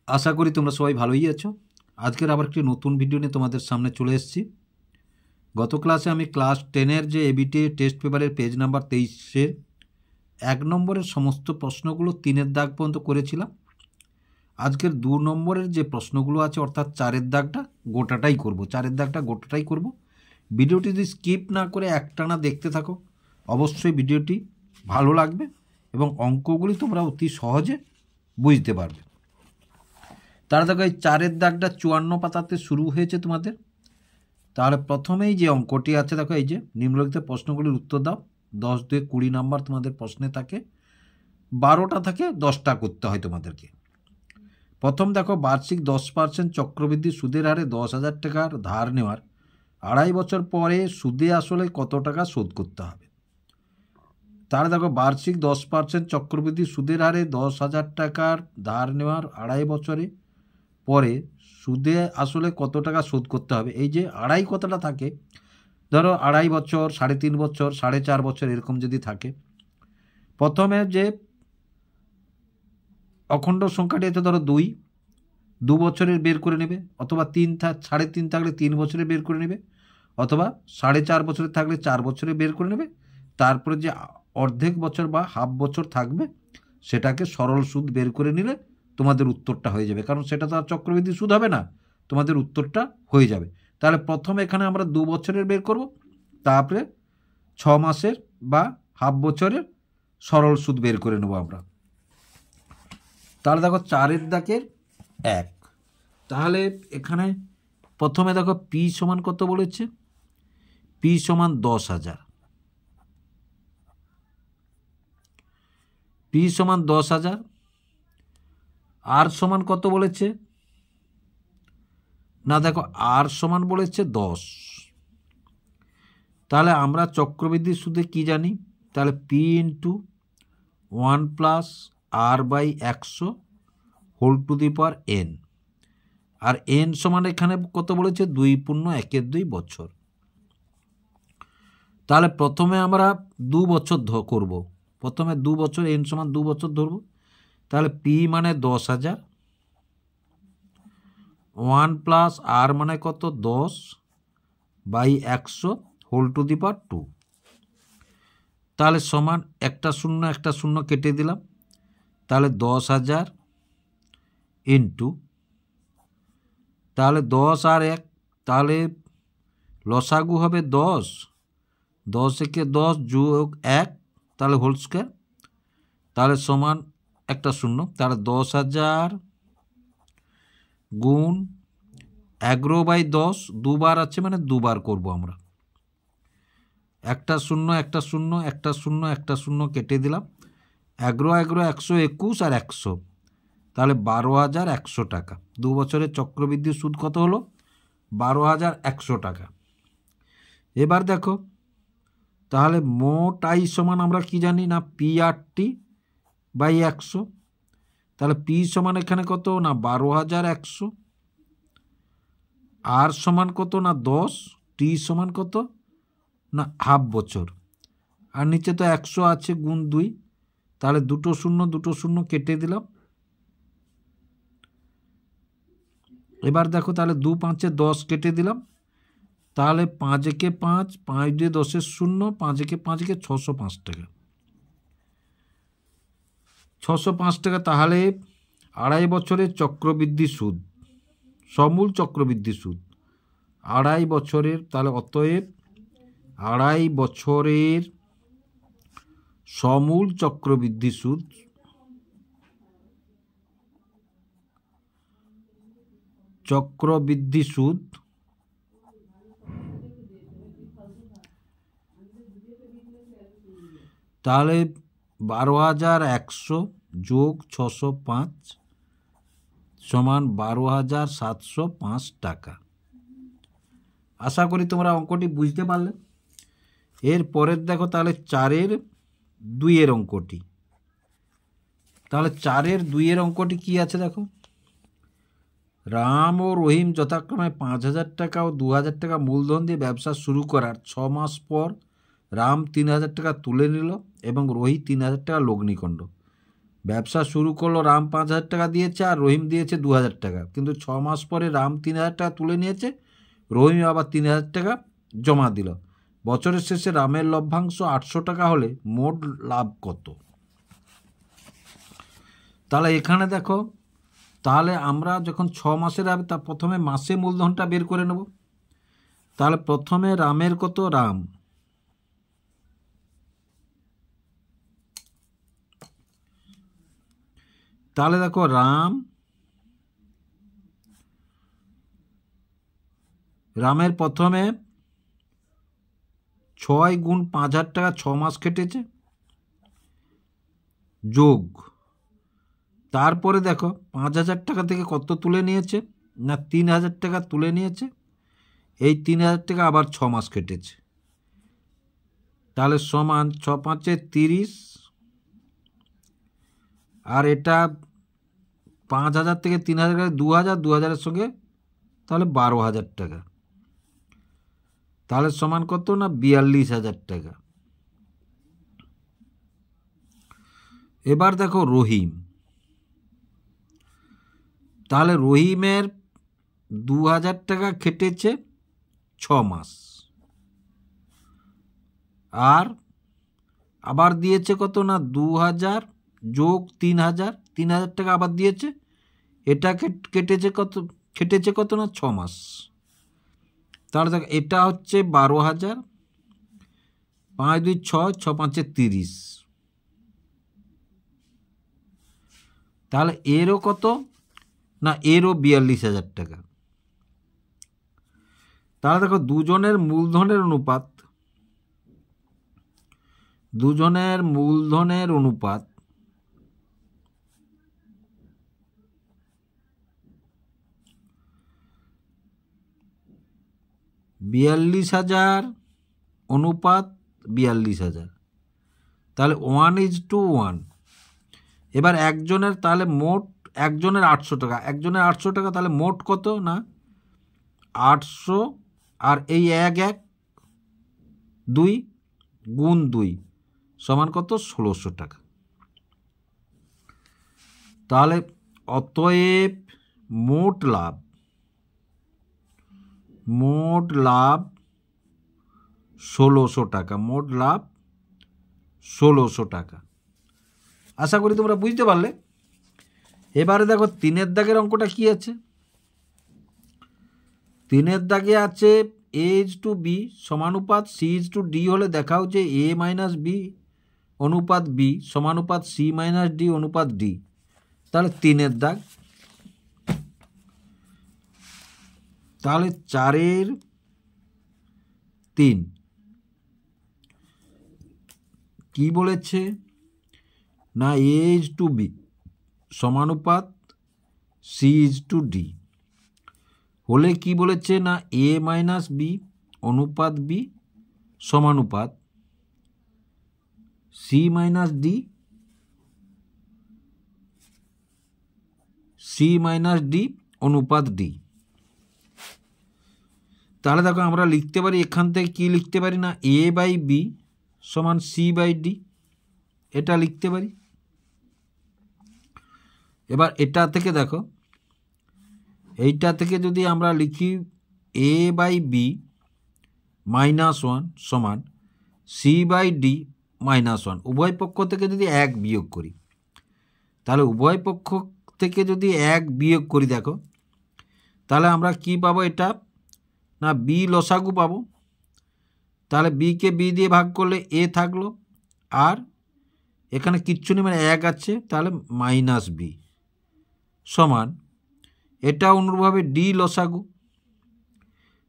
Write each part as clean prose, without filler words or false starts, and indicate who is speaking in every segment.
Speaker 1: আশা করি তোমরা সবাই ভালোই আছো। আজকের আবার একটি নতুন ভিডিও নিয়ে তোমাদের সামনে চলে এসেছি। গত ক্লাসে আমি ক্লাস 10-এর যে এবিটি টেস্ট পেপারের পেজ নাম্বার 23-এর 1 নম্বরের সমস্ত প্রশ্নগুলো 3-এর দাগ পর্যন্ত করেছিলাম। আজকের 2 নম্বরের যে প্রশ্নগুলো আছে অর্থাৎ 4-এর দাগটা গোটাটাই করব। 4-এর দাগটা গোটাটাই করব। ভিডিওটি যদি স্কিপ না করে একটানা দেখতে থাকো অবশ্যই ভিডিওটি ভালো লাগবে এবং অঙ্কগুলি তোমরা অতি সহজে বুঝতে পারবে। তারা দেখো এই 4-এর দাগটা 54 পাতাতে শুরু হয়েছে তোমাদের। তাহলে প্রথমেই যে অঙ্কটি আছে দেখো, এই যে নিম্নলিখিত প্রশ্নগুলির উত্তর দাও। 10 দিয়ে 20 নাম্বার তোমাদের প্রশ্নে থাকে, 12টা থাকে 10টা করতে হয় তোমাদেরকে। প্রথম দেখো, বার্ষিক 10% চক্রবৃদ্ধি সুদের হারে 10,000 টাকার ধার নেওয়ার 2.5 বছর পরে সুদে আসলে কত টাকা শোধ করতে হবে। তাহলে দেখো, বার্ষিক 10% চক্রবৃদ্ধি সুদের হারে 10,000 টাকার ধার নেওয়ার 2.5 বছরে পরে সুদে আসলে কত টাকা শোধ করতে হবে। এই যে আড়াই কথাটা থাকে, ধরো 2.5 বছর, 3.5 বছর, 4.5 বছর এরকম যদি থাকে, প্রথমে যে অখণ্ড সংখ্যাটি আছে ধরো 2 বছরের বের করে নেবে, অথবা 3.5 থাকলে 3 বছরে বের করে নেবে, অথবা 4.5 বছরে থাকলে 4 বছরে বের করে নেবে। তারপরে যে অর্ধেক বছর বা হাফ বছর থাকবে সেটাকে সরল সুদ বের করে নিলে তোমাদের উত্তরটা হয়ে যাবে, কারণ সেটা তো আর চক্রবৃদ্ধি সুদ হবে না, তোমাদের উত্তরটা হয়ে যাবে। তাহলে প্রথমে এখানে আমরা 2 বছরের বের করব, তারপরে 6 মাসের বা হাফ বছরের সরল সুদ বের করে নেব আমরা। তাহলে দেখো 4-এর দাগের 1। তাহলে এখানে প্রথমে দেখো পি সমান কত বলেছে, পি সমান 10,000, পি সমান 10,000। আর সমান কত বলেছে না, দেখো আর সমান বলেছে 10। তাহলে আমরা চক্রবৃদ্ধি সুদে কি জানি, তাহলে P into 1 plus r by 100 whole to the power n. আর এন সমান এখানে কত বলেছে, 2.1 বছর। তাহলে প্রথমে আমরা 2 বছর করব, প্রথমে 2 বছর, এন সমান 2 বছর ধরব। তাহলে পি মানে 10,000, 1 প্লাস আর মানে কত 10 বাই 100 হোল টু দি পাওয়ার 2। তাহলে সমান একটা শূন্য কেটে দিলাম, তাহলে 10,000 ইন্টু, তাহলে 10 আর 1, তাহলে লসাগু হবে 10, 10 একে 10 যোগ 1, তাহলে হোল স্কোয়ার, তাহলে সমান একটা শূন্য। তাহলে 10,000 গুণ 11/10, দুবার আছে মানে দুবার করব আমরা। একটা শূন্য কেটে দিলাম, 11 121 আর 100, তাহলে 12,100 টাকা। 2 বছরের চক্রবৃদ্ধি সুদ কত হলো, 12,100 টাকা। এবার দেখো, তাহলে মোট আই সমান আমরা কি জানি না, পি আর টি বাই 100। তাহলে পি সমান এখানে কত না 12,100, আর সমান কত না 10, টি সমান কত না হাফ বছর, আর নিচে তো 100 আছে গুণ 2, তাহলে দুটো শূন্য কেটে দিলাম। এবার দেখো, তাহলে 2 5 10 কেটে দিলাম, তাহলে 5 একে 5, 5 দিয়ে 10 শূন্য, 5 একে 5 একে 605 টাকা, 605 টাকা। তাহলে 2.5 বছরের চক্রবৃদ্ধি সুদ, সমূল চক্রবৃদ্ধি সুদ 2.5 বছরের, তাহলে অতএব 2.5 বছরের সমূল চক্রবৃদ্ধি সুদ তাহলে 12,100 যোগ 605 সমান 12,705 টাকা। আশা করি তোমরা অঙ্কটি বুঝতে পারলে। এর পরের দেখো, তাহলে 4-এর 2 অঙ্কটি। তাহলে 4-এর 2 অঙ্কটি কি আছে দেখো, রাম ও রহিম যথাক্রমে 5,000 টাকা ও 2,000 টাকা মূলধন দিয়ে ব্যবসা শুরু করার 6 মাস পর রাম 3,000 টাকা তুলে নিল এবং রোহিত 3,000 টাকা লগ্নিকণ্ড। ব্যবসা শুরু করলো, রাম 5,000 টাকা দিয়েছে আর রহিম দিয়েছে 2,000 টাকা, কিন্তু 6 মাস পরে রাম 3,000 টাকা তুলে নিয়েছে, রহিম আবার 3,000 টাকা জমা দিল। বছরের শেষে রামের লভ্যাংশ 800 টাকা হলে মোট লাভ কত? তাহলে এখানে দেখো, তাহলে আমরা যখন 6 মাসের হবে তা প্রথমে মাসে মূলধনটা বের করে নেব। তাহলে প্রথমে রামের কত, রাম তাহলে দেখো রামের প্রথমে 6 গুণ 5,000 টাকা 6 মাস কেটেছে, যোগ তারপরে দেখো 5,000 টাকা থেকে কত তুলে নিয়েছে না 3,000 টাকা তুলে নিয়েছে, এই 3,000 টাকা আবার 6 মাস কেটেছে, তাহলে সমান 6 5 30, আর এটা 5,000 থেকে 3,000 2,000, 2,000-এর সঙ্গে তাহলে 12,000 টাকা, তাহলে সমান কত না 42,000 টাকা। এবার দেখো রহিম, তাহলে রহিমের 2,000 টাকা খেটেছে 6 মাস, আর আবার দিয়েছে কত না 2,000 যোগ 3,000, 3,000 টাকা আবার দিয়েছে, এটা খেটেছে কত না 6 মাস, তাহলে দেখো এটা হচ্ছে 12,000, 5 2 6, 6 5 30, তাহলে এরও কত না এরও 42,000 টাকা। তাহলে দেখো দুজনের মূলধনের অনুপাত 42,000 অনুপাত 42,000, তাহলে 1:1। এবার একজনের, তাহলে মোট একজনের 800 টাকা, একজনের 800 টাকা, তাহলে মোট কত না 800, আর এই 2 গুণ 2 সমান কত 1,600 টাকা। তাহলে অতএব মোট লাভ 1,600 টাকা, মোট লাভ 1,600 টাকা। আশা করি তোমরা বুঝতে পারলে। এবারে দেখো 3-এর দাগের অঙ্কটা কি আছে। 3-এর দাগে আছে A:B সমানুপাত C:D হলে দেখাও যে A - B অনুপাত B সমানুপাত C - D অনুপাত D। তাহলে 3-এর দাগ, তাহলে 4-এর 3 কি বলেছে না A:B সমানুপাত C:D হলে কি বলেছে না A - B অনুপাত B সমানুপাত C - D অনুপাত D। তাহলে দেখো আমরা লিখতে পারি, এখান থেকে কি লিখতে পারি না A/B সমান C/D, এটা লিখতে পারি। এবার এটা থেকে দেখো, এইটা থেকে যদি আমরা লিখি A/B -1 সমান C/D -1, উভয় পক্ষ থেকে যদি 1 বিয়োগ করি, তাহলে উভয় পক্ষ থেকে যদি 1 বিয়োগ করি দেখো, তাহলে আমরা কি পাবো, এটা না B লসাগু পাবো। তাহলে বিকে B দিয়ে ভাগ করলে A থাকলো, আর এখানে কিচ্ছু নেই মানে 1 আছে, তাহলে -B সমান এটা অনুরূপভাবে D লসাগু।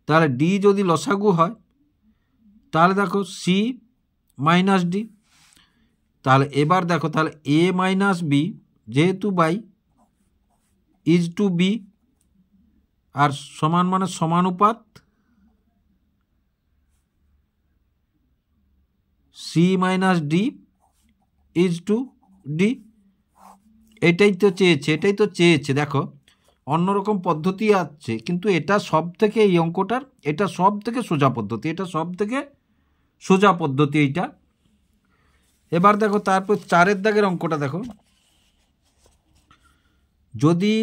Speaker 1: তাহলে D যদি লসাগু হয় তাহলে দেখো C - D। তাহলে এবার দেখো, তাহলে A - B যেহেতু বাই ইজ টু B আর সমান মানে সমানুপাত C - D is to D। এটাই তো চেয়েছে, দেখো অন্যরকম পদ্ধতি আছে, কিন্তু এটা সব থেকে, এই অঙ্কটার এটা সব থেকে সোজা পদ্ধতি, এইটা। এবার দেখো তারপর 4-এর দাগের অঙ্কটা দেখো। যদি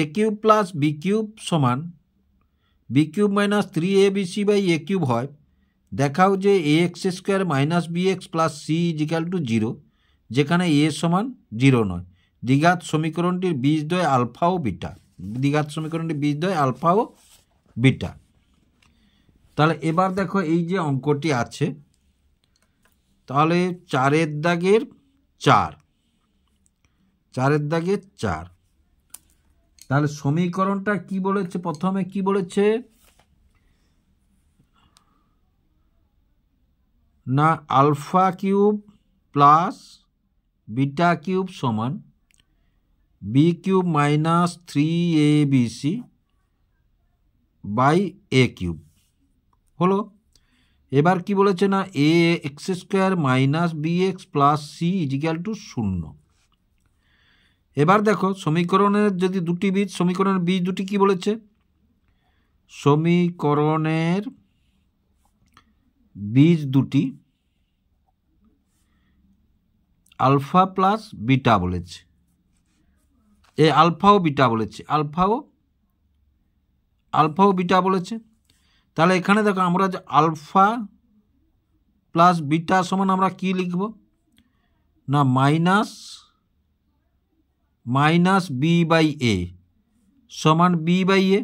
Speaker 1: A cube plus B cube সমান B cube minus 3abc by A cube হয়, দেখাও যে A X square minus B X plus C equal to 0, যেখানে এ সমান 0 নয়। দ্বিঘাত সমীকরণটির বীজদ্বয় আলফা ও বিটা। দ্বিঘাত সমীকরণটির বীজদ্বয় আলফা ও বিটা। তাহলে এবার দেখো এই যে অঙ্কটি আছে, তাহলে 4-এর দাগের 4, 4-এর দাগের 4। তাহলে সমীকরণটা কি বলেছে? প্রথমে কি বলেছে না, alpha cube plus beta cube সমান B cube minus 3abc by A cube হলো। এবার কি বলেছে না, A X square minus B X plus C equal to 0। এবার দেখো সমীকরণের যদি দুটি বীজ, সমীকরণের বীজ দুটি কি বলেছে? সমীকরণের বীজ দুটি আলফা প্লাস বিটা বলেছে, আলফা ও বিটা বলেছে, আলফা ও বিটা বলেছে। তাহলে এখানে দেখো আমরা যে আলফা প্লাস বিটা সমান আমরা কি লিখব না, মাইনাস বি বাই এ সমান বি বাই এ।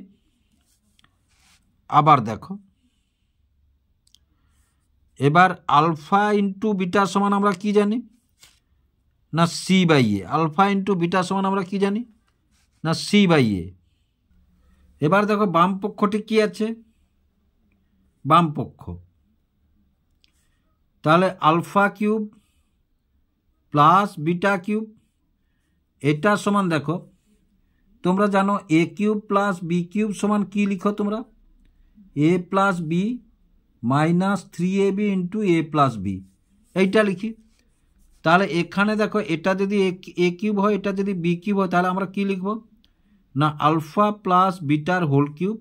Speaker 1: আবার দেখো এবার আলফা ইন্টু বিটা সমান আমরা কি জানি না, C by A. Alpha into beta সমান আমরা কি জানি না, সি বাই এ। এবার দেখো বাম পক্ষটি কি আছে, বাম পক্ষ, তাহলে alpha cube plus beta cube, এটা সমান দেখো তোমরা জানো A cube plus B cube সমান কি লিখো তোমরা, A plus B minus 3ab into A plus B, এইটা লিখি। তাহলে এখানে দেখো এটা যদি এ কিউব হয়, এটা যদি বি কিউব হয়, তাহলে আমরা কি লিখব না, আলফা প্লাস বিটার whole cube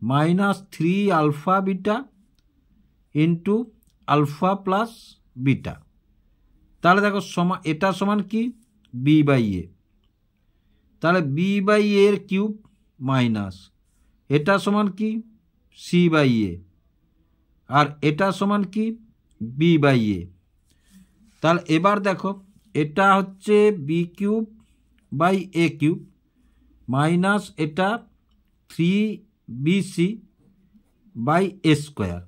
Speaker 1: minus 3 alpha beta into alpha plus beta. তাহলে দেখো এটা সমান কি, বি বাই এ। তাহলে বি বাই এর কিউব মাইনাস এটা সমান কি, সি বাই এ, আর এটা সমান কি, বি বাই এ। তাহলে এবার দেখো এটা হচ্ছে B cube by A cube minus এটা 3bc বাই এ স্কোয়ার।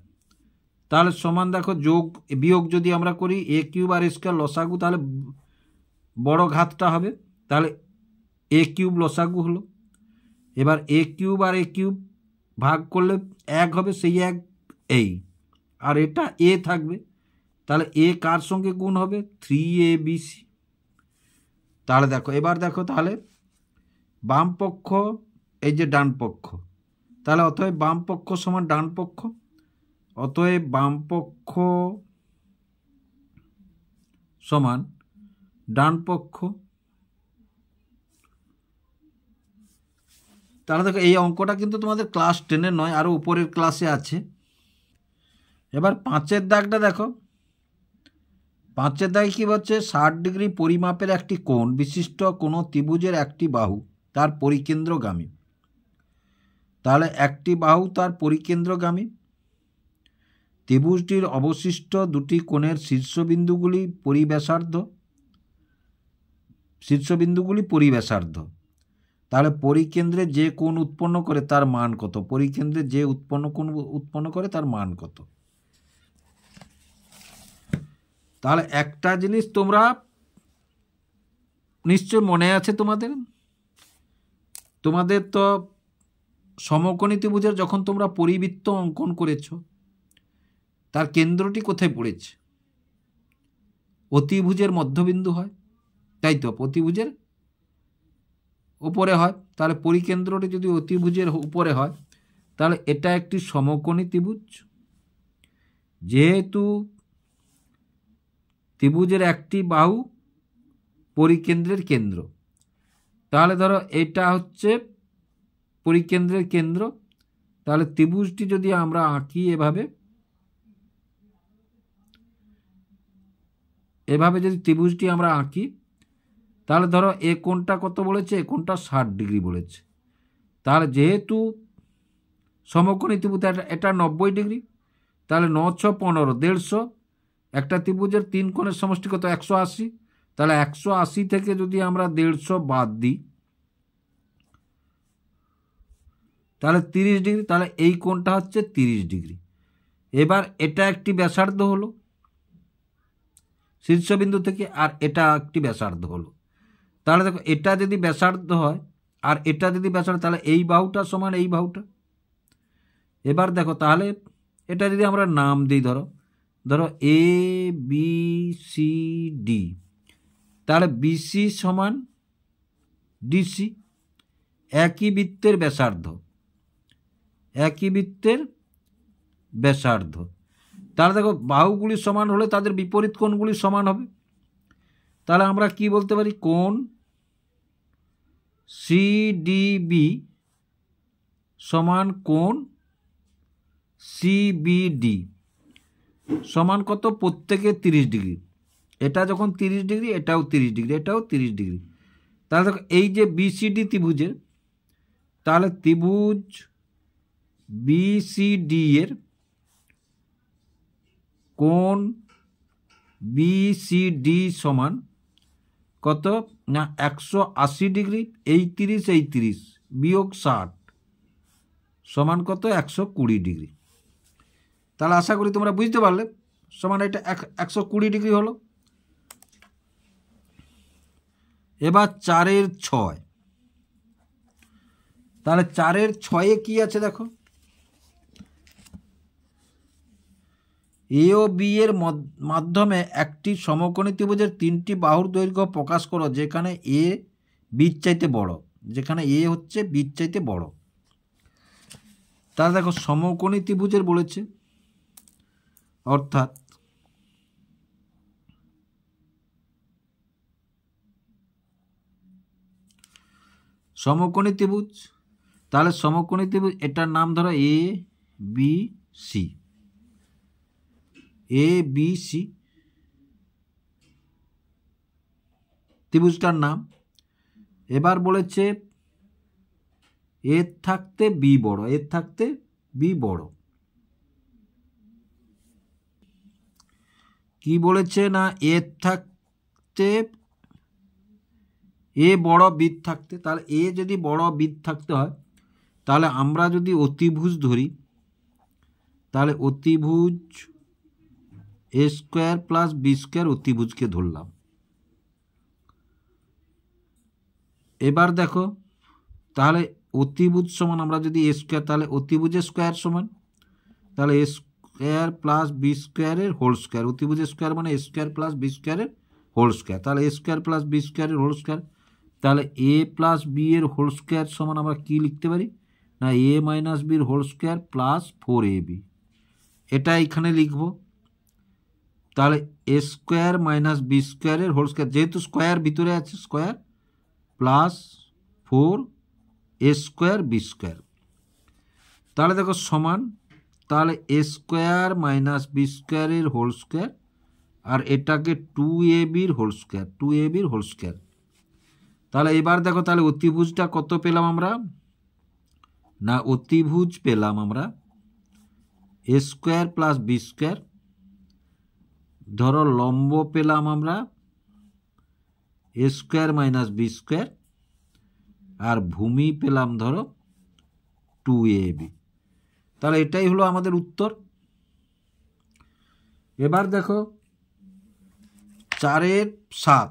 Speaker 1: তাহলে সমান দেখো যোগ বিয়োগ যদি আমরা করি, এ কিউব আর এ স্কোয়ার লসাগু, তাহলে বড় ঘাতটা হবে, তাহলে এ কিউব লসাগু হলো। এবার এ কিউব আর এ কিউব ভাগ করলে 1 হবে, সেই 1 এই, আর এটা এ থাকবে, তাহলে এ কার সঙ্গে গুণ হবে, 3abc। তাহলে দেখো এবার দেখো তাহলে বাম পক্ষ এই যে ডান পক্ষ, তাহলে অতএব বাম পক্ষ সমান ডান পক্ষ, অতএব বাম পক্ষ সমান ডান পক্ষ। তাহলে দেখো এই অঙ্কটা কিন্তু তোমাদের ক্লাস 10-এর নয়, আরও উপরের ক্লাসে আছে। এবার 5-এর দাগটা দেখো, 5-এর দাগে কী হচ্ছে, 60 ডিগ্রি পরিমাপের একটি কোণ বিশিষ্ট কোনো ত্রিভুজের একটি বাহু তার পরিকেন্দ্রগামী। তাহলে একটি বাহু তার পরিকেন্দ্রগামী, ত্রিভুজটির অবশিষ্ট দুটি কোণের শীর্ষবিন্দুগুলি পরিব্যাসার্ধ। তাহলে পরিকেন্দ্রে যে কোণ উৎপন্ন করে তার মান কত, পরিকেন্দ্রে যে কোণ উৎপন্ন করে তার মান কত। তাহলে একটা জিনিস তোমরা নিশ্চয় মনে আছে তোমাদের তো সমকোণী ত্রিভুজের যখন তোমরা পরিবৃত্ত অঙ্কন করেছো, তার কেন্দ্রটি কোথায় পড়েছে, অতিভুজের মধ্যবিন্দু হয়, তাই তো, অতিভুজের উপরে হয়। তাহলে পরিকেন্দ্রটি যদি অতিভুজের উপরে হয়, তাহলে এটা একটি সমকোণী ত্রিভুজ। যেহেতু ত্রিভুজের একটি বাহু পরিকেন্দ্রের কেন্দ্র, তাহলে ধরো এটা হচ্ছে পরিকেন্দ্রের কেন্দ্র, তাহলে ত্রিভুজটি যদি আমরা আঁকি এভাবে যদি ত্রিভুজটি আমরা আঁকি, তাহলে ধরো এ কোণটা কত বলেছে, এ কোণটা 60 ডিগ্রি বলেছে। তাহলে যেহেতু সমকোণী ত্রিভুজ এটা 90 ডিগ্রি, তাহলে 9 × 6 = 15, 150। একটা ত্রিভুজের 3 কোণের সমষ্টি কত, 180। তাহলে 180 থেকে যদি আমরা 150 বাদ দিই তাহলে 30 ডিগ্রি। তাহলে এই কোণটা হচ্ছে 30 ডিগ্রি। এবার এটা একটি ব্যাসার্ধ হলো শীর্ষবিন্দু থেকে, আর এটা একটি ব্যাসার্ধ হলো। তাহলে দেখো এটা যদি ব্যাসার্ধ হয় আর এটা যদি ব্যাসার্ধ, তাহলে এই বাহুটা সমান এই বাহুটা। এবার দেখো তাহলে এটা যদি আমরা নাম দিই, ধরো এ বি সি ডি, তাহলে বিসি সমান ডিসি, একই বৃত্তের ব্যাসার্ধ, একই বৃত্তের ব্যাসার্ধ। তাহলে দেখো বাহুগুলি সমান হলে তাদের বিপরীত কোণগুলি সমান হবে। তাহলে আমরা কি বলতে পারি, কোণ সিডিবি সমান কোণ সিবিডি সমান কত, প্রত্যেকে 30 ডিগ্রি। এটা যখন 30 ডিগ্রি, এটাও 30 ডিগ্রি, এটাও 30 ডিগ্রি। তাহলে দেখো এই যে বিসিডি ত্রিভুজের, তাহলে ত্রিভুজ বিসিডি এর কোণ বিসিডি সমান কত না 180 ডিগ্রি, এই 30 এই 30 বিয়োগ 60 সমান কত, 120 ডিগ্রি। তাহলে আশা করি তোমরা বুঝতে পারলে, সমান এটা 120 ডিগ্রি হলো। এবার 4 × 6, তাহলে 4 × 6 কি আছে দেখো, এ ও বি এর মাধ্যমে একটি সমকোণী ত্রিভুজের 3টি বাহুর দৈর্ঘ্য প্রকাশ করো যেখানে এ বির চাইতে বড়, যেখানে এ হচ্ছে বির চাইতে বড়। তাহলে দেখো সমকোণী ত্রিভুজের বলেছে, অর্থাৎ সমকোণী ত্রিভুজ, তাহলে সমকোণী ত্রিভুজ এটার নাম ধরো A B C, A B C ত্রিভুজটার নাম। এবার বলেছে এর থাকতে বি বড়, এর থাকতে বি বড়। কি বলেছে না এর থাকতে এ বড় বৃত্ত থাকতে, তাহলে এ যদি বড় বৃত্ত থাকতে হয়, তাহলে আমরা যদি অতিভুজ ধরি, তাহলে অতিভুজ এ স্কোয়ার প্লাস বি স্কোয়ার অতিভুজকে ধরলাম। এবার দেখো তাহলে অতিভুজ সমান আমরা যদি এ স্কোয়ার, তাহলে অতিভুজের স্কোয়ার সমান, তাহলে এ স্কোয়ার প্লাস বি স্কোয়ারের হোল স্কোয়ার, অতিভুজের স্কোয়ার মানে এ স্কোয়ার প্লাস বি স্কোয়ারের হোল স্কোয়ার, তাহলে এ স্কোয়ার প্লাস বি স্কোয়ারের হোল স্কোয়ার। তাহলে এ প্লাস বি এর হোল স্কোয়ার সমান আমরা কি লিখতে পারি না এ মাইনাস বির হোল স্কোয়ার প্লাস 4ab, এটা এখানে লিখব। তাহলে এ স্কোয়ার মাইনাস বি স্কোয়ারের হোল স্কোয়ার, যেহেতু স্কোয়ার ভিতরে আছে square, plus 4a square B square. তাহলে দেখো সমান, তাহলে এ স্কোয়ার মাইনাস বি স্কোয়ারের হোল স্কোয়ার, আর এটাকে 2ab whole square, 2ab whole square. তাহলে এবার দেখো তাহলে অতিভুজটা কত পেলাম আমরা না অতিভুজ পেলাম আমরা এ স্কোয়ার প্লাস বি স্কোয়ার, ধরো লম্ব পেলাম আমরা এ স্কোয়ার মাইনাস বি স্কোয়ার, আর ভূমি পেলাম ধরো 2ab। তাহলে এটাই হলো আমাদের উত্তর। এবার দেখো 4 × 7,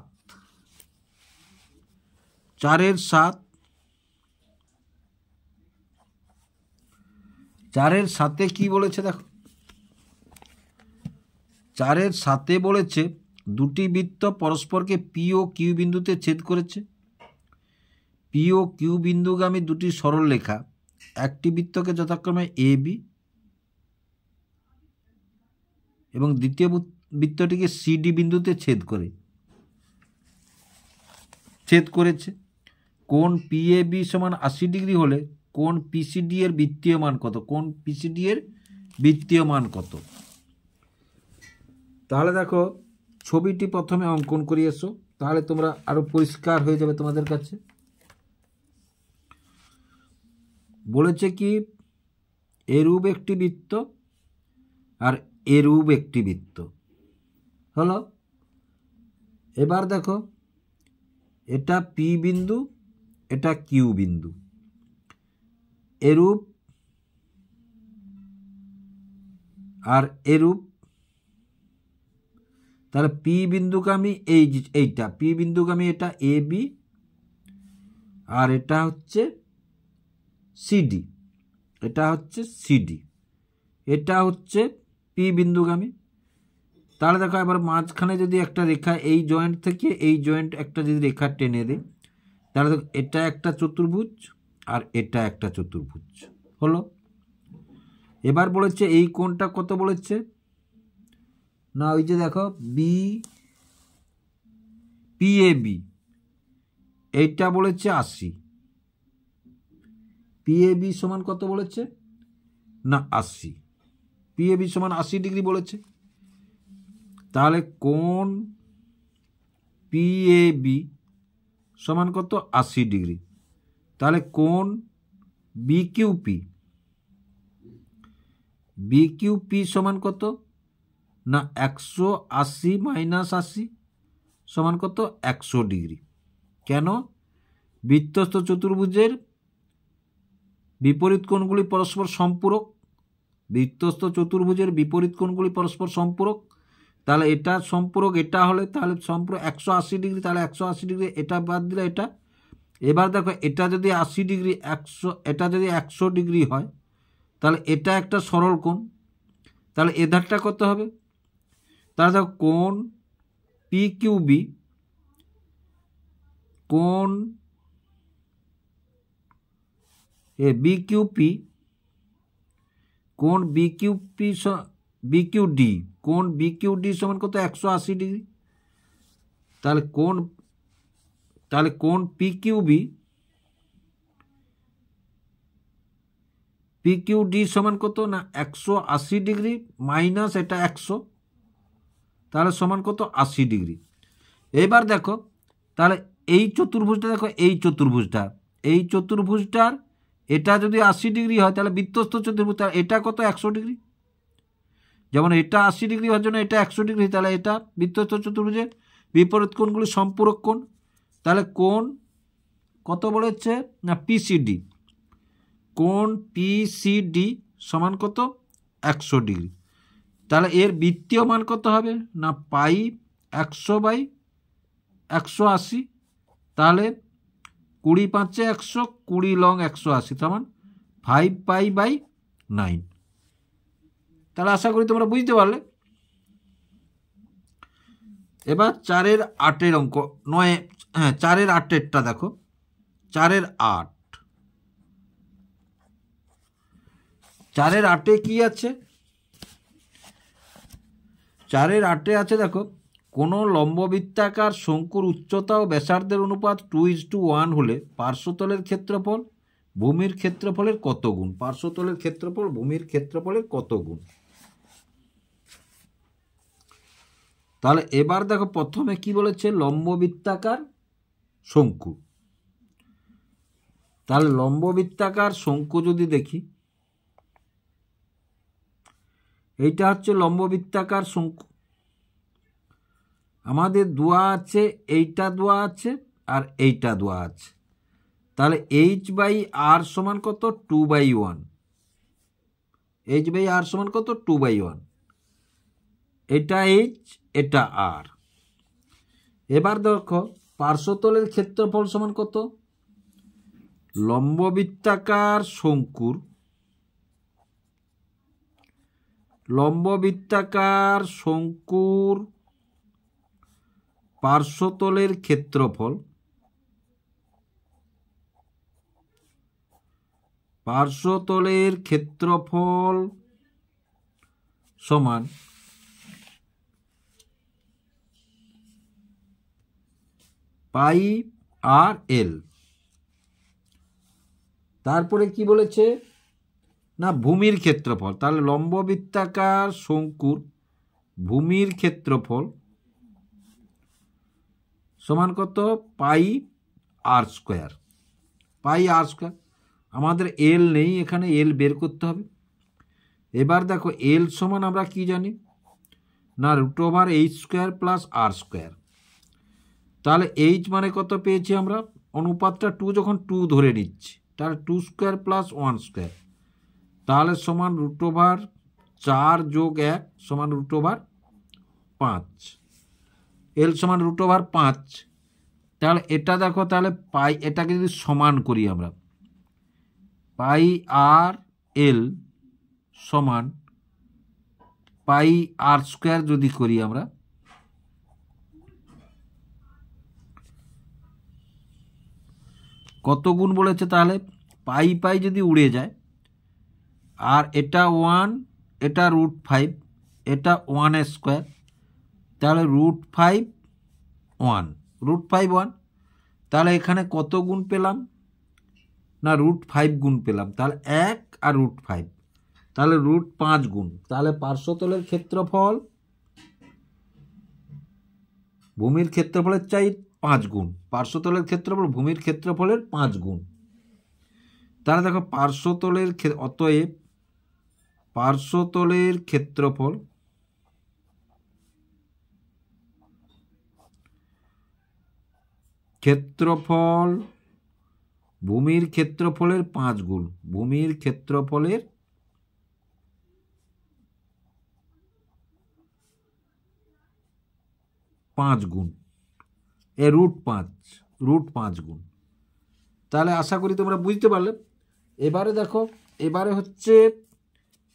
Speaker 1: 4 × 7, 4 × 7 কি বলেছে দেখো, 4 × 7 বলেছে দুটি বৃত্ত পরস্পরকে পি ও কিউ বিন্দুতে ছেদ করেছে। পি ও কিউ বিন্দুগামী দুটি সরলরেখা একটি বৃত্তকে যথাক্রমে এ বি এবং দ্বিতীয় বৃত্তটিকে সিডি বিন্দুতে ছেদ করেছে। কোণ পিএবি সমান 80 ডিগ্রি হলে কোণ পিসিডি এর বৃত্তীয় মান কত, কোণ পিসিডি এর বৃত্তীয় মান কত। তাহলে দেখো ছবিটি প্রথমে অঙ্কন করি এসো। তাহলে তোমরা আরো পরিষ্কার হয়ে যাবে তোমাদের কাছে। বলেছে কি এরূপ একটি বৃত্ত আর এরূপ একটি বৃত্ত হলো। এবার দেখো এটা পি বিন্দু, এটা কিউ বিন্দু, এরূপ আর এরূপ। তাহলে পি বিন্দুগামী এইটা পি বিন্দুগামী এটা এ বি, আর এটা হচ্ছে সিডি, এটা হচ্ছে সিডি, এটা হচ্ছে পি বিন্দুগামী। তাহলে দেখো এবার মাঝখানে যদি একটা রেখা এই জয়েন্ট থেকে এই জয়েন্ট একটা যদি রেখা টেনে দিই, তাহলে দেখো এটা একটা চতুর্ভুজ আর এটা একটা চতুর্ভুজ হলো। এবার বলেছে এই কোণটা কত বলেছে না, ওই যে দেখো বি পি এ বি, এইটা বলেছে 80, পি এ বি সমান কত বলেছে না 80, পি এ বি সমান 80 ডিগ্রি বলেছে। তাহলে কোণ পি এ বি সমান কত 80 ডিগ্রি। তাহলে কোণ B Q P, B Q P সমান কত না 180 মাইনাস 80 সমান কত 100 ডিগ্রি। কেন? বৃত্তস্থ চতুর্ভুজের বিপরীত কোণগুলি পরস্পর সম্পূরক, বৃত্তস্থ চতুর্ভুজের বিপরীত কোণগুলি পরস্পর সম্পূরক। তাহলে এটা সম্পূরক এটা হলে তাহলে সম্পূরক 180 ডিগ্রি, তাহলে 180 ডিগ্রি এটা বাদ দিলে এটা। এবার দেখো এটা যদি 80 ডিগ্রি 100, এটা যদি 100 ডিগ্রি হয় তাহলে এটা একটা সরল কোণ, তাহলে এ ধারটা কত হবে? তাহলে দেখো কোণ পি কিউ বি, কোণ বি কিউ পি, কোণ B Q P B Q D, কোণ বি কিউ ডি সমান কত 180 ডিগ্রি। তাহলে কোণ P Q B, P Q D সমান কত না 180 ডিগ্রি মাইনাস এটা 100, তাহলে সমান কত 80 ডিগ্রি। এবার দেখো তাহলে এই চতুর্ভুজটা দেখো, এই চতুর্ভুজটার এটা যদি 80 ডিগ্রি হয় তাহলে বৃত্তস্থ চতুর্ভুজ এটা কত 100 ডিগ্রি। যেমন এটা 80 ডিগ্রি হওয়ার জন্য এটা 100 ডিগ্রি, তাহলে এটা বৃত্তস্থ চতুর্ভুজের বিপরীত কোণগুলি সম্পূরক কোণ। তাহলে কোণ কত বলেছে না পিসিডি, কোণ পিসিডি সমান কত 100 ডিগ্রি। তাহলে এর বৃত্তীয় মান কত হবে না পাই 100/180, তাহলে 20 5 100, 20 লং 180 সমান 5 পাই/9। তাহলে আশা করি তোমরা বুঝতে পারলে। এবার 4-এর 8-এর অঙ্ক 9, হ্যাঁ 4-এর 8-এরটা দেখো, 4-এর 8, 4-এর 8-এ কি আছে? 4-এর 8-এ আছে দেখো, কোনো লম্ববৃত্তাকার শঙ্কুর উচ্চতা ও ব্যাসার্ধের অনুপাত 2:1 হলে পার্শ্বতলের ক্ষেত্রফল ভূমির ক্ষেত্রফলের কত গুণ? পার্শ্বতলের ক্ষেত্রফল ভূমির ক্ষেত্রফলের কত গুণ? তাহলে এবার দেখো প্রথমে কি বলেছে লম্ববৃত্তাকার শঙ্কু। তাহলে লম্ববৃত্তাকার শঙ্কু যদি দেখি, এইটা হচ্ছে লম্ববৃত্তাকার শঙ্কু। আমাদের দেওয়া আছে এইটা দেওয়া আছে আর এইটা দেওয়া আছে। তাহলে h/r সমান কত 2/1, h/r সমান কত 2/1, এটা h এটা r। এবার দেখো পার্শ্বতলের ক্ষেত্রফল সমান কত? লম্ববৃত্তাকার শঙ্কুর পার্শ্বতলের ক্ষেত্রফল সমান πr/l। তারপরে কি বলেছে না ভূমির ক্ষেত্রফল। তাহলে লম্ববৃত্তাকার শঙ্কুর ভূমির ক্ষেত্রফল সমান কত পাই আর স্কোয়ার, পাই আর স্কোয়ার। আমাদের এল নেই এখানে, এল বের করতে হবে। এবার দেখো এল সমান আমরা কি জানি না √h² প্লাস আর স্কোয়ার। তাহলে এইচ মানে কত পেয়েছি আমরা, অনুপাতটা 2 যখন 2 ধরে নিচ্ছি তাহলে 2² প্লাস 1², তাহলে সমান √4 যোগ 1 সমান √5, এল সমান √5। তাহলে এটা দেখো, তাহলে পাই, এটাকে যদি সমান করি আমরা, পাই আর এল সমান পাই আর স্কোয়ার যদি করি আমরা, কত গুণ বলেছে, তাহলে পাই পাই যদি উড়ে যায়, আর এটা 1, এটা √5, এটা 1² তাহলে √5 1, √5 1, তাহলে এখানে কত গুণ পেলাম না √5 গুণ পেলাম, তাহলে 1 আর √5, তাহলে √5 গুণ। তাহলে পার্শ্বতলের ক্ষেত্রফল ভূমির ক্ষেত্রফলের চাই 5 গুণ, পার্শ্বতলের ক্ষেত্রফল ভূমির ক্ষেত্রফলের 5 গুণ। তাহলে দেখো পার্শ্বতলের অতএব পার্শ্বতলের ক্ষেত্রফল ভূমির ক্ষেত্রফলের 5 গুণ, ভূমির ক্ষেত্রফলের 5 গুণ, এ √5 গুণ। তাহলে আশা করি তোমরা বুঝতে পারলে। এবারে দেখো, এবারে হচ্ছে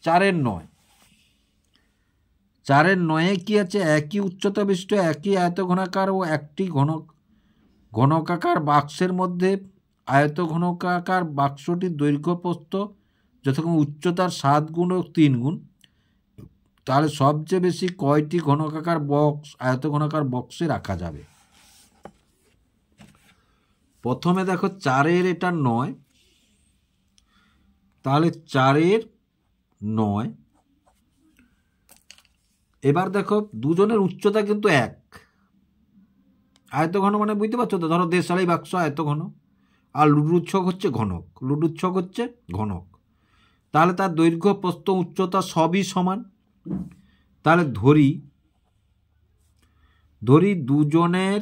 Speaker 1: 4-এর 9। 4-এর 9-এ কি আছে, একই উচ্চতা বিশিষ্ট একই আয়তঘনাকার ও একটি ঘনকাকার বাক্সের মধ্যে আয়তঘনকাকার বাক্সটির দৈর্ঘ্য প্রস্থ যথাক্রমে উচ্চতার 7 গুণ ও 3 গুণ, তাহলে সবচেয়ে বেশি কয়টি ঘনকাকার বক্স আয়তঘনকার বক্সে রাখা যাবে। প্রথমে দেখো 4-এর এটা 9, তাহলে 4-এর 9। এবার দেখো দুজনের উচ্চতা কিন্তু এক, আয়তঘন মানে বুঝতে পারছো তো, ধরো দেশালাই বাক্স আয়তঘন, আর লুডুর ছক হচ্ছে ঘনক, লুডুর ছক হচ্ছে ঘনক, তাহলে তার দৈর্ঘ্য প্রস্থ উচ্চতা সবই সমান। তাহলে ধরি দুজনের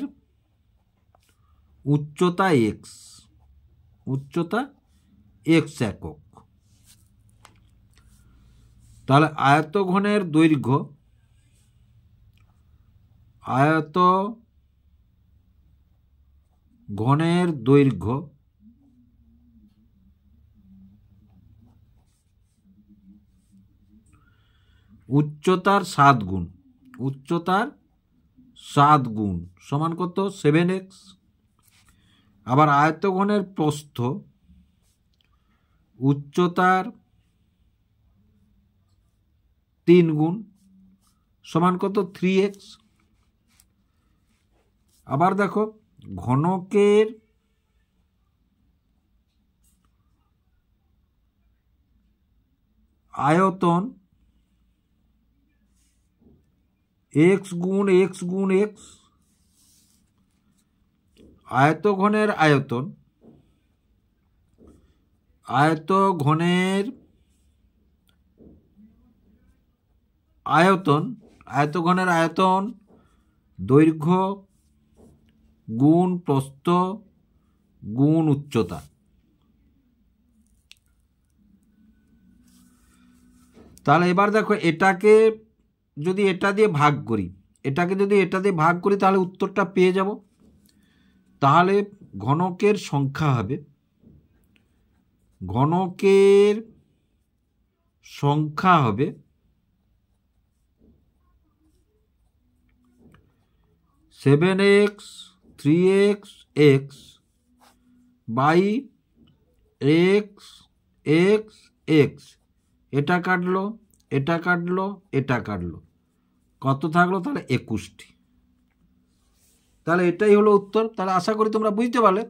Speaker 1: উচ্চতা x একক, তাহলে আয়তঘনের দৈর্ঘ্য উচ্চতার 7 গুণ, সমান কত 7x। আবার আয়তঘনের প্রস্থ উচ্চতার 3 গুণ সমান কত 3x। আবার দেখো ঘনকের আয়তন x গুণ x, আয়তঘনের আয়তন দৈর্ঘ্য গুণ প্রস্থ গুণ উচ্চতা। তাহলে এবার দেখো এটাকে যদি এটা দিয়ে ভাগ করি, তাহলে উত্তরটা পেয়ে যাব। তাহলে ঘনকের সংখ্যা হবে 7x 3x x by x x x, এটা কাটলো, কত থাকলো, তাহলে 21টি। তাহলে এটাই হলো উত্তর। তাহলে আশা করি তোমরা বুঝতে পারলে।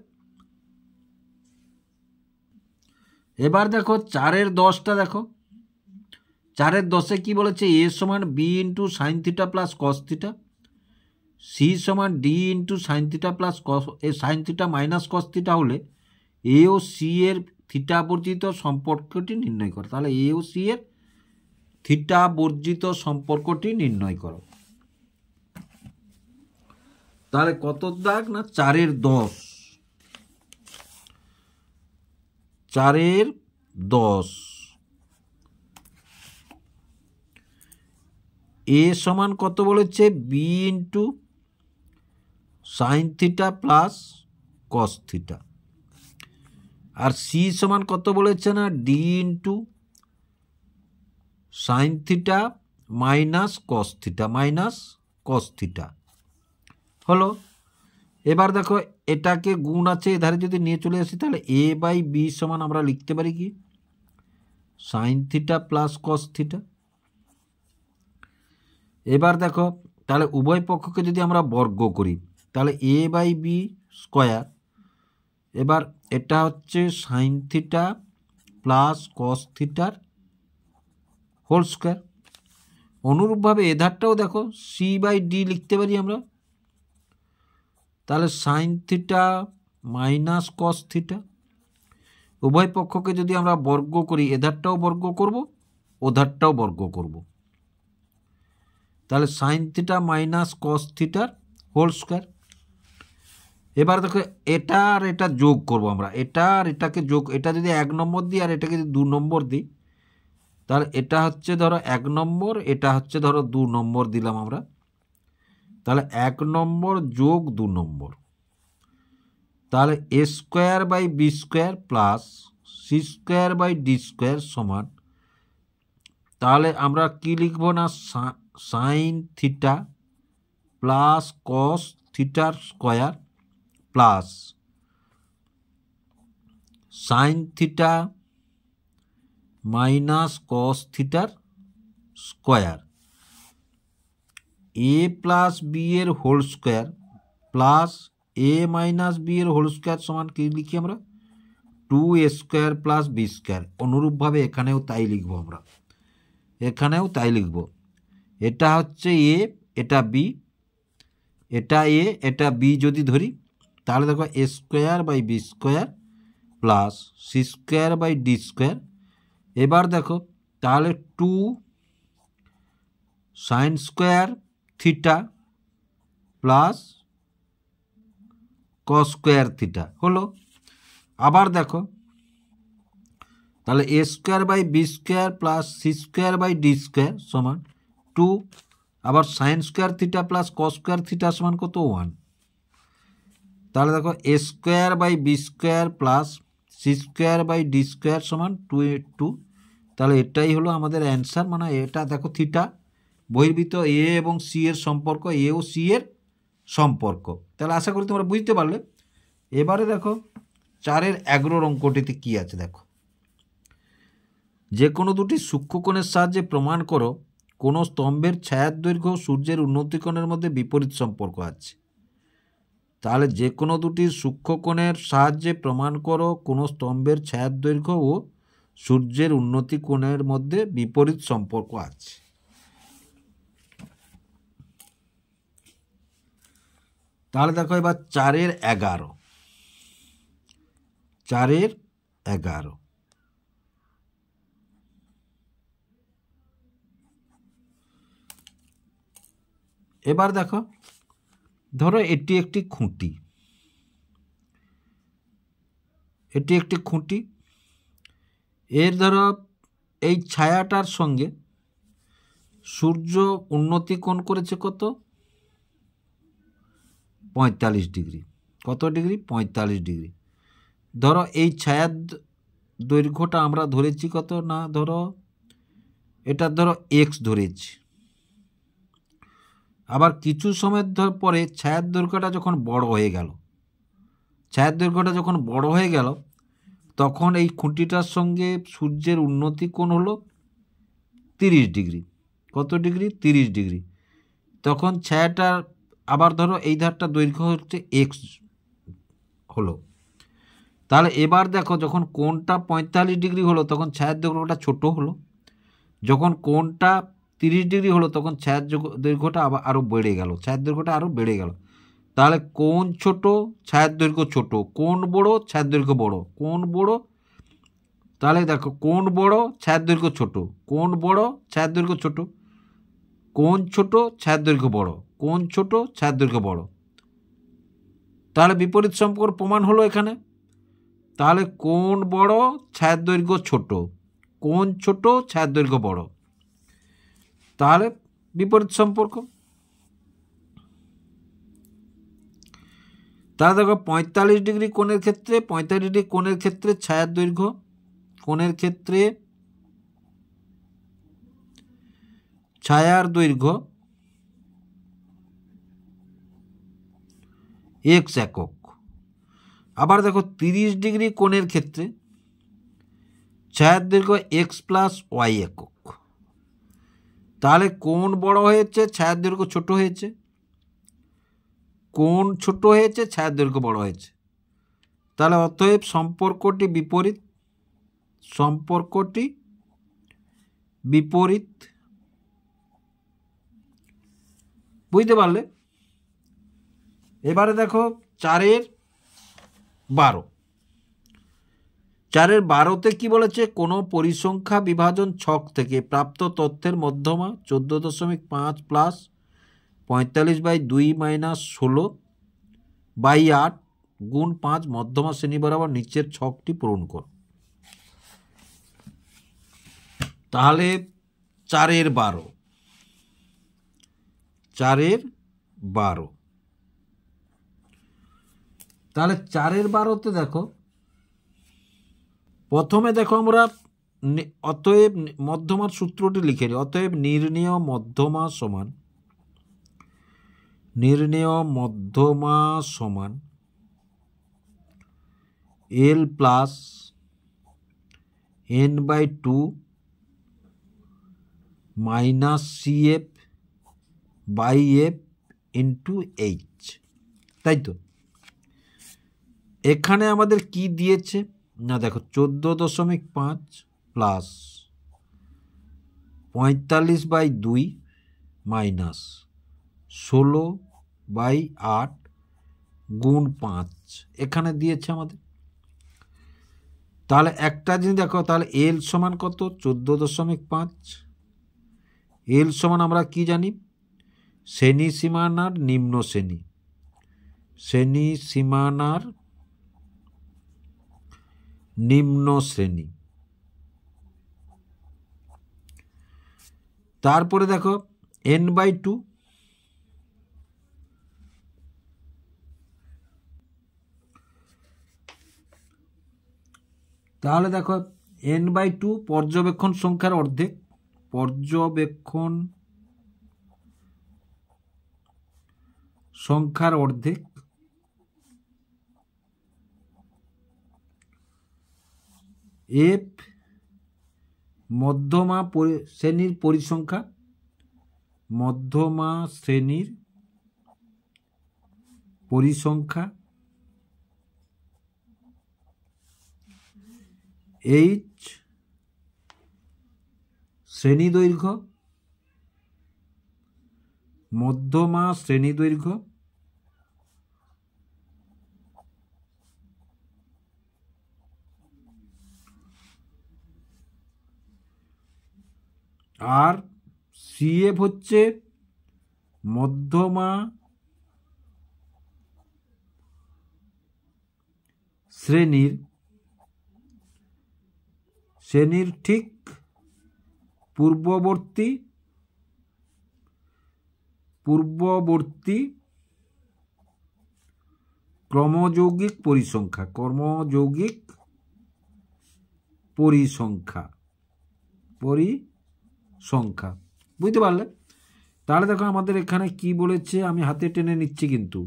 Speaker 1: এবার দেখো 4-এর 10টা দেখো, 4-এর 10-এ কি বলেছে, a সমান b × sin θ plus cos θ, C সমান D into sine theta plus cos sine theta minus cos theta হলে এ ও সি এর থিটা বর্জিত সম্পর্কটি নির্ণয় করো। তাহলে এ ও সি এর থিটা বর্জিত সম্পর্কটি নির্ণয় করো। তাহলে কত দাগ না 4/10, 4/10। এ সমান কত বলেছে, B into sine theta plus cos theta, আর সি সমান কত বলেছে না, D into sine theta minus cos theta হলো। এবার দেখো এটাকে গুণ আছে এধারে যদি নিয়ে চলে আসি, তাহলে এ বাই বি সমান আমরা লিখতে পারি কি, sign theta plus cos theta. এবার দেখো তাহলে উভয় পক্ষকে যদি আমরা বর্গ করি, তাহলে এ বাই বি স্কোয়ার, এবার এটা হচ্ছে সাইন থিটা প্লাস কস থিটার হোল স্কোয়ার। অনুরূপভাবে এধারটাও দেখো সি বাই ডি লিখতে পারি আমরা, তাহলে sign theta minus cos theta. উভয় পক্ষকে যদি আমরা বর্গ করি, এধারটাও বর্গ করব, ওধারটাও বর্গ করব, তাহলে সাইন থিটা মাইনাস কস থিটার হোল স্কোয়ার। এবার দেখো এটা আর এটা যোগ করব আমরা, এটা আর এটাকে যোগ, এটা যদি 1 নম্বর দিই আর এটাকে যদি 2 নম্বর দিই, তাহলে এটা হচ্ছে ধরো 1 নম্বর, এটা হচ্ছে ধরো 2 নম্বর দিলাম আমরা, তাহলে 1 নম্বর যোগ 2 নম্বর, তাহলে A square by B square plus C square by D square সমান, তাহলে আমরা কি লিখব না, সাইন থিটা প্লাস কস থিটার square plus sign theta minus কস থিটার স্কোয়ার, এ প্লাস বি এর হোল স্কোয়ার প্লাস এ মাইনাস বি এর হোল স্কোয়ার সমান কি লিখি আমরা, 2a square plus B square. অনুরূপভাবে এখানেও তাই লিখব আমরা, এখানেও তাই লিখব। এটা হচ্ছে এ, এটা বি, এটা এ, এটা বি যদি ধরি, তাহলে দেখো A square by B square plus C square by D square. এবার দেখো তাহলে 2 sine square theta plus cos square theta হলো। আবার দেখো তাহলে A square by B square plus C square by D square সমান 2, আবার sine square theta plus cos square theta সমান কত, 1। তাহলে দেখো A square by B square plus C square by D square সমান 2, তাহলে এটাই হলো আমাদের অ্যান্সার। মানে এটা দেখো থিটা বহির্ভূত এ এবং সি এর সম্পর্ক, এ ও সি এর সম্পর্ক। তাহলে আশা করি তোমরা বুঝতে পারলে। এবারে দেখো 4/11 অঙ্কটিতে কি আছে দেখো, যে কোনো দুটি সূক্ষ্মকোণের সাহায্যে প্রমাণ করো কোনো স্তম্ভের ছায়ার দৈর্ঘ্য সূর্যের উন্নতিকোণের মধ্যে বিপরীত সম্পর্ক আছে। তাহলে যে কোনো দুটি সূক্ষ্মকোণের সাহায্যে প্রমাণ করো কোনো স্তম্ভের ছায়ার দৈর্ঘ্য ও সূর্যের উন্নতিকোণের মধ্যে বিপরীত সম্পর্ক আছে। তাহলে দেখো এবার 4/11, 4/11 এবার দেখো ধরো এটি একটি খুঁটি, এটি একটি খুঁটি, এর ধরো এই ছায়াটার সঙ্গে সূর্য উন্নতি কোণ করেছে কত, 45 ডিগ্রি। কত ডিগ্রি, 45 ডিগ্রি। ধরো এই ছায়ার দৈর্ঘ্যটা আমরা ধরেছি কত না, ধরো এটা ধরো এক্স ধরেছি। আবার কিছু সময় পরে ছায়ার দৈর্ঘ্যটা যখন বড় হয়ে গেল, ছায়ার দৈর্ঘ্যটা যখন বড় হয়ে গেল, তখন এই খুঁটিটার সঙ্গে সূর্যের উন্নতি কোণ হলো 30 ডিগ্রি। কত ডিগ্রি, 30 ডিগ্রি। তখন ছায়াটার আবার ধরো এই ধারটা দৈর্ঘ্য হচ্ছে এক্স হলো। তাহলে এবার দেখো যখন কোণটা 45 ডিগ্রি হলো তখন ছায়ার দৈর্ঘ্যটা ছোট হলো, যখন কোণটা 30 ডিগ্রি হলো তখন ছায়ার দৈর্ঘ্যটা আবার আরও বেড়ে গেল, ছায়ার দৈর্ঘ্যটা আরও বেড়ে গেল। তাহলে কোণ ছোট, ছায়ার দৈর্ঘ্য ছোট, কোণ বড়, ছায়ার দৈর্ঘ্য বড়, কোণ বড়। তাহলে দেখো কোণ বড়, ছায়ার দৈর্ঘ্য ছোট, কোণ বড়, ছায়ার দৈর্ঘ্য ছোট, কোণ ছোট, ছায়ার দৈর্ঘ্য বড়, কোণ ছোট, ছায়ার দৈর্ঘ্য বড়। তাহলে বিপরীত সম্পর্ক প্রমাণ হলো এখানে। তাহলে কোণ বড়, ছায়ার দৈর্ঘ্য ছোট, কোণ ছোট, ছায়ার দৈর্ঘ্য বড়। তাহলে বিপরীত সম্পর্ক। তাহলে দেখো 45 ডিগ্রি কোণের ক্ষেত্রে, 45 ডিগ্রি কোণের ক্ষেত্রে ছায়ার দৈর্ঘ্য, কোণের ক্ষেত্রে ছায়ার দৈর্ঘ্য x একক। আবার দেখো 30 ডিগ্রি কোণের ক্ষেত্রে ছায়ার দৈর্ঘ্য x প্লাস y একক। তাহলে কোণ বড় হয়েছে, ছায়ার দৈর্ঘ্য ছোট হয়েছে, কোণ ছোট হয়েছে, ছায়ার দৈর্ঘ্য বড় হয়েছে। তাহলে অতএব সম্পর্কটি বিপরীত, সম্পর্কটি বিপরীত। বুঝতে পারলে? এবারে দেখো 4-12, 4-12তে কি বলেছে, কোনো পরিসংখ্যা বিভাজন ছক থেকে প্রাপ্ত তথ্যের মধ্যমা 14.5 প্লাস 45/2 মাইনাস 16/8 গুণ 5 মধ্যমা শ্রেণী বরাবর নিচের ছকটি পূরণ কর। তাহলে 4-12, 4-12, তাহলে 4-12তে দেখো প্রথমে দেখো আমরা অতএব মধ্যমার সূত্রটি লিখে নিই। অতএব নির্ণেয় মধ্যমা সমান, নির্ণেয় মধ্যমা সমান L plus n/2 minus CF/F into H। তাই তো? এখানে আমাদের কি দিয়েছে না, দেখো 14.5 প্লাস 45/2 মাইনাস 16/8 গুণ 5 এখানে দিয়েছে আমাদের। তাহলে একটা জিনিস দেখো, তাহলে এল সমান কত, 14.5। এল সমান আমরা কি জানি, শ্রেণী সীমানার নিম্ন শ্রেণী, শ্রেণী সীমানার নিম্ন শ্রেণী। তারপরে দেখো n/2, তাহলে দেখো n/2 পর্যবেক্ষণ সংখ্যার অর্ধেক, পর্যবেক্ষণ সংখ্যার অর্ধেক, এফ মধ্যমা শ্রেণীর পরিসংখ্যা, মধ্যমা শ্রেণীর পরিসংখ্যা, এইচ শ্রেণী দৈর্ঘ্য, মধ্যমা শ্রেণী দৈর্ঘ্য, আর CF হচ্ছে মধ্যমা শ্রেণীর ঠিক পূর্ববর্তী ক্রমযৌগিক পরিসংখ্যা, ক্রমযৌগিক পরিসংখ্যা। বুঝতে পারলে? তাহলে দেখো আমাদের এখানে কি বলেছে, আমি হাতে টেনে নিচ্ছি কিন্তু,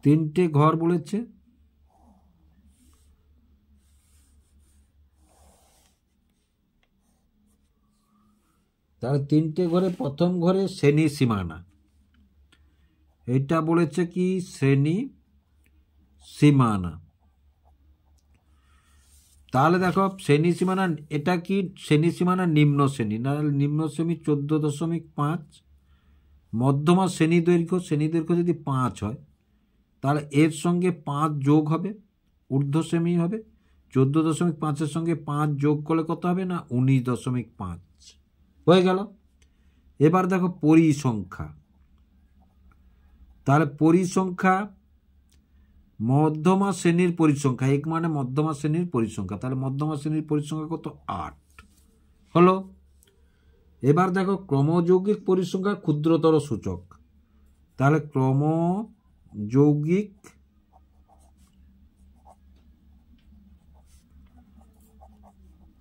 Speaker 1: তিনটে ঘর বলেছে। তাহলে তিনটে ঘরে প্রথম ঘরে শ্রেণী সীমানা, এটা বলেছে কি শ্রেণী সীমানা। তাহলে দেখো শ্রেণী সীমানা, এটা কি শ্রেণী সীমানা নিম্ন শ্রেণী, না নিম্ন শ্রেণী 14.5, মধ্যমা শ্রেণী দৈর্ঘ্য যদি 5 হয় তাহলে এর সঙ্গে 5 যোগ হবে, ঊর্ধ্ব শ্রেণী হবে। 14.5-এর সঙ্গে 5 যোগ করলে কত হবে না 19.5 হয়ে গেল। এবার দেখো পরিসংখ্যা, তাহলে পরিসংখ্যা মধ্যমা শ্রেণীর পরিসংখ্যা, এক মানে মধ্যমা শ্রেণীর পরিসংখ্যা, তাহলে মধ্যমা শ্রেণীর পরিসংখ্যা কত 8 হলো। এবার দেখো ক্রমযৌগিক পরিসংখ্যা ক্ষুদ্রতর সূচক, তাহলে ক্রমযৌগিক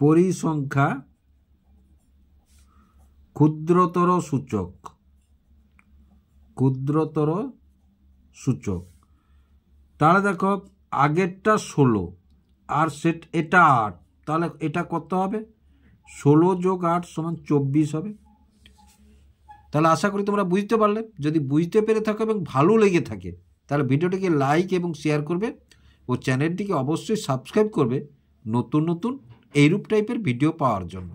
Speaker 1: পরিসংখ্যা ক্ষুদ্রতর সূচক, তাহলে দেখো আগেরটা 16 আর এটা 8, তাহলে এটা কত হবে 16 যোগ 8 সমান 24 হবে। তাহলে আশা করি তোমরা বুঝতে পারলে। যদি বুঝতে পেরে থাকো এবং ভালো লেগে থাকে তাহলে ভিডিওটিকে লাইক এবং শেয়ার করবে ও চ্যানেলটিকে অবশ্যই সাবস্ক্রাইব করবে নতুন নতুন এইরূপ টাইপের ভিডিও পাওয়ার জন্য।